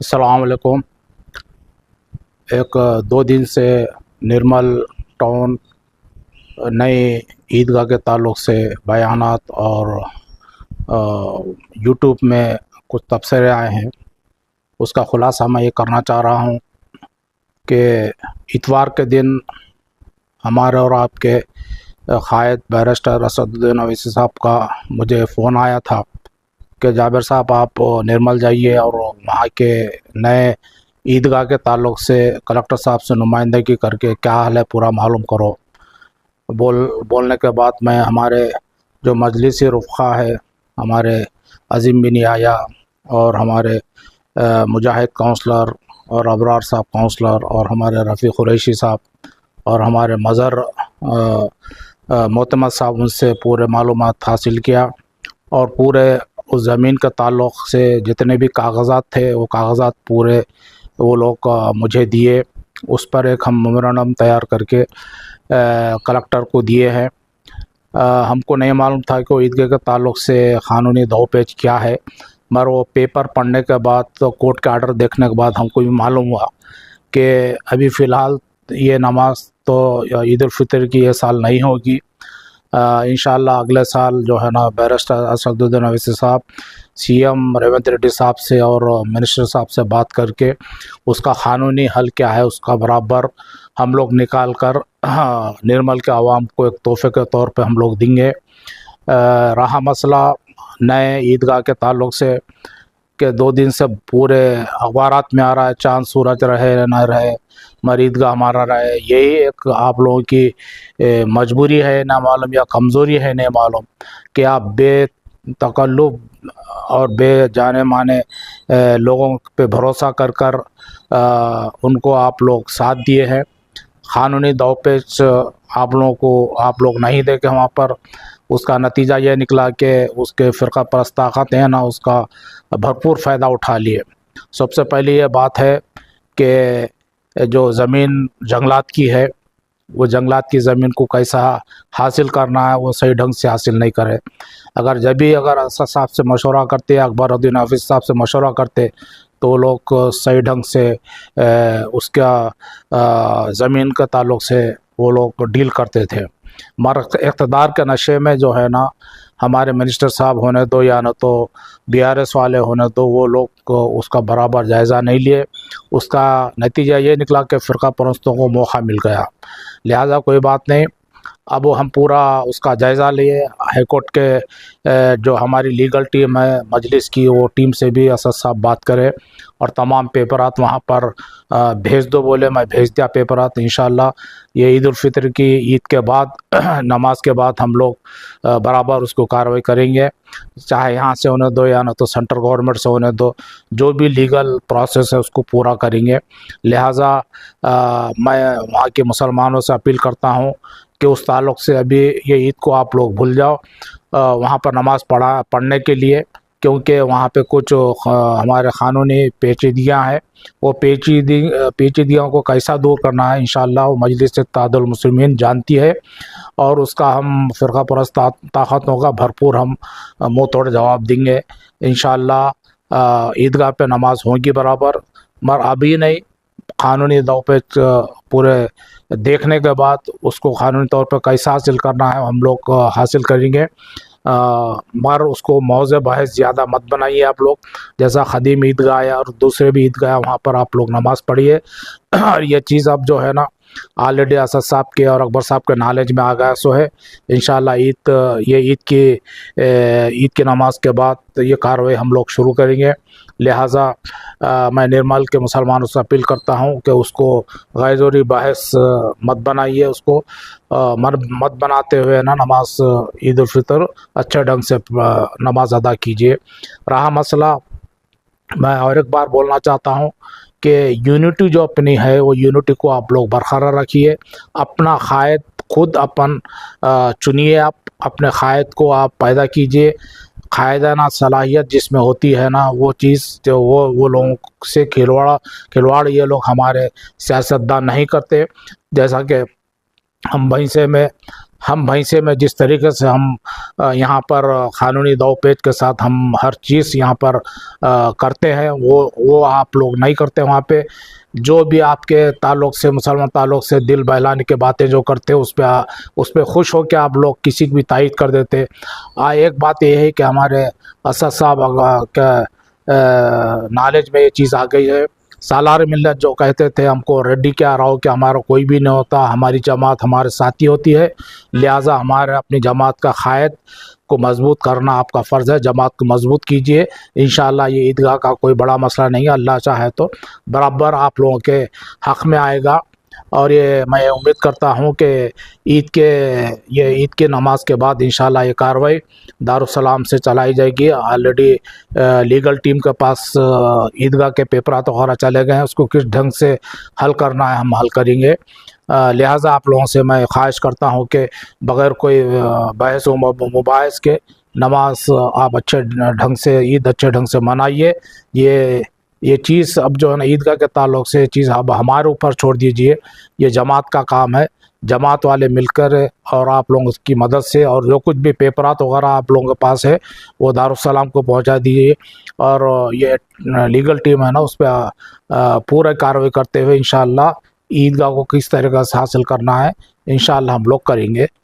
अस्सलाम वालेकुम। एक 2 दिन से निर्मल टाउन नए ईदगाह के ताल्लुक़ से बयानात और यूट्यूब में कुछ तबसरे आए हैं। उसका ख़ुलासा मैं ये करना चाह रहा हूँ कि इतवार के दिन हमारे और आपके क़ायद बैरिस्टर असदुद्दीन अवैसी साहब का मुझे फ़ोन आया था कि जाबिर साहब आप निर्मल जाइए और वहाँ के नए ईदगाह के ताल्लुक़ से कलेक्टर साहब से नुमाइंदगी करके क्या हाल है पूरा मालूम करो। बोलने के बाद मैं हमारे जो मजलिसी रुफ़ा है, हमारे अज़ीम बिन याया और हमारे मुजाहिद काउंसलर और अबरार साहब काउंसलर और हमारे रफ़ी कुरैशी साहब और हमारे मज़र मोतमद साहब, उनसे पूरे मालूमात हासिल किया और पूरे उस ज़मीन के ताल्लुक़ से जितने भी कागज़ात थे वो कागज़ात पूरे वो लोग मुझे दिए। उस पर एक हम मेमोरेंडम तैयार करके कलेक्टर को दिए हैं। हमको नहीं मालूम था कि वो ईदगाह के ताल्लुक़ से क़ानूनी दौपेच क्या है, मगर वो पेपर पढ़ने के बाद तो कोर्ट के आर्डर देखने के बाद हमको भी मालूम हुआ कि अभी फ़िलहाल ये नमाज तो ईद उल फ़ितर की ये साल नहीं होगी। इंशाअल्लाह अगले साल जो है ना बैरिस्टर असदुद्दीन अवैसी साहब सीएम रेवंत रेड्डी साहब से और मिनिस्टर साहब से बात करके उसका क़ानूनी हल क्या है उसका बराबर हम लोग निकाल कर निर्मल के आवाम को एक तोहफ़े के तौर पे हम लोग देंगे। रहा मसला नए ईदगाह के ताल्लुक़ से कि 2 दिन से पूरे अखबारात में आ रहा है चाँद सूरज रहे न रहे मगर ईदगाह हमारा रहे। यही एक आप लोगों की मजबूरी है ना मालूम या कमज़ोरी है नहीं मालूम कि आप बेतकल्लुफ़ और बे जाने माने लोगों पे भरोसा कर कर उनको आप लोग साथ दिए हैं। क़ानूनी दौपेच आप लोगों को आप लोग नहीं देखे वहाँ पर, उसका नतीजा ये निकला कि उसके फ़िरक़ा परस्त ताकत है ना उसका भरपूर फ़ायदा उठा लिए। सबसे पहले ये बात है कि जो ज़मीन जंगलात की है वो जंगलात की ज़मीन को कैसा हासिल करना है वो सही ढंग से हासिल नहीं करे। अगर असद साहब से मशवरा करते, अकबरुद्दीन हाफिज़ साहब से मशवरा करते तो लोग सही ढंग से उसका ज़मीन के ताल्लुक़ से वो लोग डील करते थे। मगर इक़्तिदार के नशे में जो है ना हमारे मिनिस्टर साहब होने दो या न तो बीआरएस वाले होने दो, वो लोग उसका बराबर जायज़ा नहीं लिए। उसका नतीजा ये निकला कि फ़िरक़ा परस्तों को मौका मिल गया। लिहाजा कोई बात नहीं, अब वो हम पूरा उसका जायज़ा लिए। हाई कोर्ट के जो हमारी लीगल टीम है मजलिस की, वो टीम से भी असद साहब बात करें और तमाम पेपरात वहाँ पर भेज दो बोले, मैं भेज दिया पेपरात। इंशाअल्लाह ये ईद उल फ़ितर की ईद के बाद नमाज के बाद हम लोग बराबर उसको कार्रवाई करेंगे, चाहे यहाँ से होने दो या ना तो सेंट्रल गवर्नमेंट से होने दो, जो भी लीगल प्रोसेस है उसको पूरा करेंगे। लिहाजा मैं वहाँ के मुसलमानों से अपील करता हूँ कि उस ताल्लुक़ से अभी ये ईद को आप लोग भूल जाओ वहाँ पर नमाज़ पढ़ने के लिए, क्योंकि वहाँ पे कुछ हमारे क़ानूनी पेचीदगियाँ हैं। वो पेचीदगियों को कैसा दूर करना है इंशाअल्लाह वो मजलिस इत्तेहादुल मुस्लिमीन जानती है और उसका हम फ़िरक़ा परस्त ताकतों का भरपूर हम मुँह तोड़ जवाब देंगे। इंशाअल्लाह ईदगाह पे नमाज होगी बराबर, मगर अभी नहीं, क़ानूनी दौपेच पूरे देखने के बाद उसको क़ानूनी तौर पर कैसा हासिल करना है हम लोग हासिल करेंगे। मगर उसको मौज़े बहस ज़्यादा मत बनाइए आप लोग। जैसा ख़दीम ईदगाह है और दूसरे भी ईदगाह वहाँ पर आप लोग नमाज़ पढ़िए। और ये चीज़ अब जो है ना ऑलरेडी असद साहब के और अकबर साहब के नॉलेज में आ गया सो है। इंशाअल्लाह ईद की नमाज के बाद ये कार्रवाई हम लोग शुरू करेंगे। लिहाजा मैं निर्मल के मुसलमानों से अपील करता हूँ कि उसको गैर ज़रूरी बहस मत बनाइए, उसको मत बनाते हुए ना नमाज ईद उल फ़ितर अच्छे ढंग से नमाज अदा कीजिए। रहा मसला, मैं और एक बार बोलना चाहता हूँ कि यूनिटी जो अपनी है वो यूनिटी को आप लोग बरकरार रखिए। अपना क़ायद खुद चुनिए, आप अपने क़ायद को आप पैदा कीजिए। क़ायदाना सलाहियत जिसमें होती है ना वो चीज़ जो वो लोगों से खिलवाड़ ये लोग हमारे सियासतदान नहीं करते। जैसा कि हम वहीं से में ہم بھینسے میں جس طریقے سے ہم یہاں پر قانونی دو پیچ کے ساتھ ہم ہر چیز یہاں پر کرتے ہیں، وہ آپ لوگ نہیں کرتے وہاں پہ۔ جو بھی آپ کے تعلق سے، مسلمان تعلق سے دل بہلانے کے باتیں جو کرتے اس پہ خوش ہو کے آپ لوگ کسی کی بھی تائید کر دیتے۔ ایک بات یہ ہے کہ ہمارے اسد صاحب کا نالج میں یہ چیز آ گئی ہے۔ سالار ملت جو کہتے تھے ہم کو ریڈی کیا رہو کہ ہمارا کوئی بھی نہیں ہوتا، ہماری جماعت ہمارے ساتھی ہوتی ہے، لہٰذا ہمارے اپنی جماعت کا قائد کو مضبوط کرنا آپ کا فرض ہے، جماعت کو مضبوط کیجئے۔ انشاءاللہ یہ عیدگاہ کا کوئی بڑا مسئلہ نہیں ہے، اللہ چاہے تو برابر آپ لوگوں کے حق میں آئے گا۔ اور یہ میں امید کرتا ہوں کہ عید کے نماز کے بعد انشاءاللہ یہ کارروائی دارالسلام سے چلائی جائے گی۔ آلریڈی لیگل ٹیم کے پاس عیدگاہ کے پیپرات وغیرہ چلے گئے ہیں، اس کو کس ڈھنگ سے حل کرنا ہے ہم حل کریں گے۔ لہٰذا آپ لوگوں سے میں خواہش کرتا ہوں کہ بغیر کوئی بحث و مباحث کے نماز آپ اچھے ڈھنگ سے، عید اچھے ڈھنگ سے منائیے۔ یہ چیز اب جو ہے نا عیدگاہ کے تعلق سے یہ چیز اب ہمارے اوپر چھوڑ دیجئے، یہ جماعت کا کام ہے۔ جماعت والے مل کر اور آپ لوگوں کی مدد سے اور جو کچھ بھی پیپرات وغیرہ آپ لوگوں کے پاس ہے وہ دارالسلام کو پہنچا دیجیے، اور یہ لیگل ٹیم ہے نا اس پہ پورا کارروائی کرتے ہوئے انشاءاللہ عیدگاہ کو کس طریقے سے حاصل کرنا ہے انشاءاللہ ہم لوگ کریں گے۔